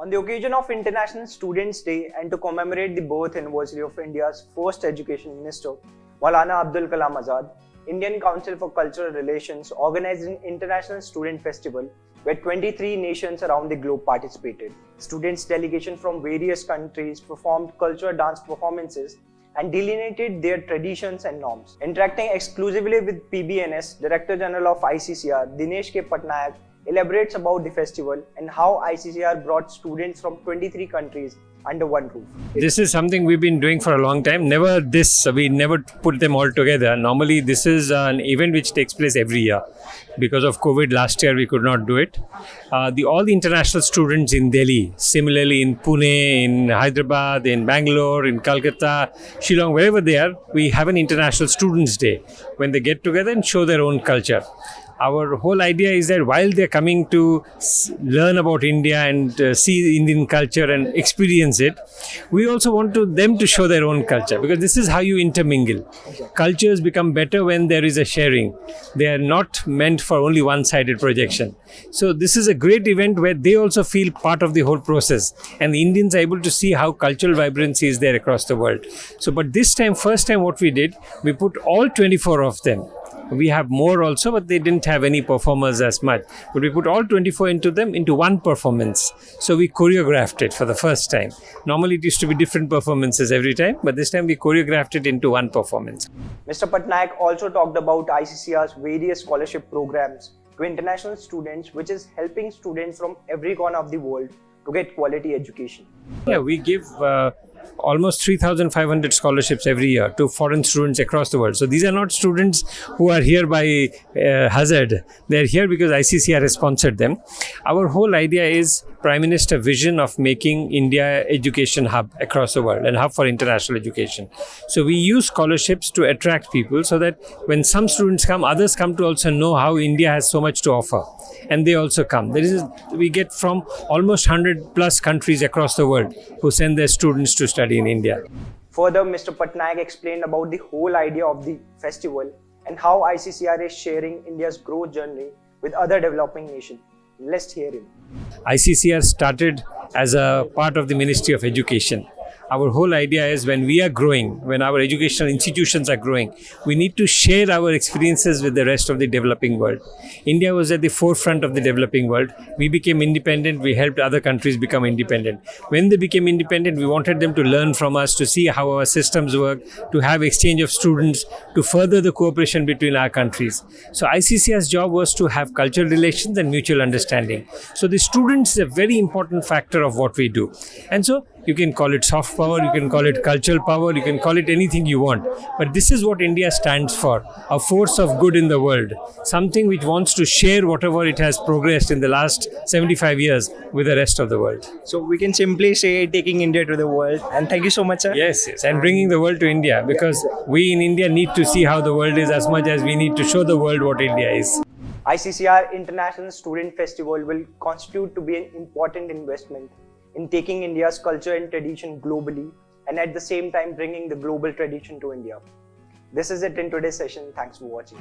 On the occasion of International Students' Day and to commemorate the birth anniversary of India's first Education Minister, Maulana Abul Kalam Azad, Indian Council for Cultural Relations organized an International Student Festival where 23 nations around the globe participated. Students' delegation from various countries performed cultural dance performances and delineated their traditions and norms. Interacting exclusively with PBNS, Director General of ICCR, Dinesh K Patnaik, elaborates about the festival and how ICCR brought students from 23 countries under one roof. This is something we've been doing for a long time. We never put them all together. Normally, this is an event which takes place every year. Because of COVID, last year we could not do it. All the international students in Delhi, similarly in Pune, in Hyderabad, in Bangalore, in Calcutta, Shillong, wherever they are, we have an International Students' Day when they get together and show their own culture. Our whole idea is that while they're coming to learn about India and see Indian culture and experience it, we also want them to show their own culture, because this is how you intermingle. Cultures become better when there is a sharing. They are not meant for only one-sided projection. So this is a great event where they also feel part of the whole process, and the Indians are able to see how cultural vibrancy is there across the world. So, but this time, first time what we did, we put all 24 of them. We have more also, but they didn't have any performers as much. But we put all 24 into one performance. So we choreographed it for the first time. Normally it used to be different performances every time, but this time we choreographed it into one performance. Mr. Patnaik also talked about ICCR's various scholarship programs to international students, which is helping students from every corner of the world to get quality education. Yeah, we give almost 3,500 scholarships every year to foreign students across the world. So these are not students who are here by hazard. They're here because ICCR has sponsored them. Our whole idea is Prime Minister vision of making India education hub across the world and hub for international education. So we use scholarships to attract people so that when some students come, others come to also know how India has so much to offer. And they also come. We get from almost 100 plus countries across the world who send their students to study in India. Further, Mr. Patnaik explained about the whole idea of the festival and how ICCR is sharing India's growth journey with other developing nations. Let's hear him. ICCR started as a part of the Ministry of Education. Our whole idea is when we are growing, when our educational institutions are growing, we need to share our experiences with the rest of the developing world. India was at the forefront of the developing world. We became independent. We helped other countries become independent. When they became independent, we wanted them to learn from us, to see how our systems work, to have exchange of students, to further the cooperation between our countries. So ICCR's job was to have cultural relations and mutual understanding. So the students is a very important factor of what we do. And so you can call it soft power, you can call it cultural power, you can call it anything you want. But this is what India stands for, a force of good in the world, something which wants to share whatever it has progressed in the last 75 years with the rest of the world. So we can simply say taking India to the world. And thank you so much, sir. Yes, and bringing the world to India, because we in India need to see how the world is as much as we need to show the world what India is. ICCR International Student Festival will constitute to be an important investment in taking India's culture and tradition globally and at the same time bringing the global tradition to India. This is it in today's session. Thanks for watching.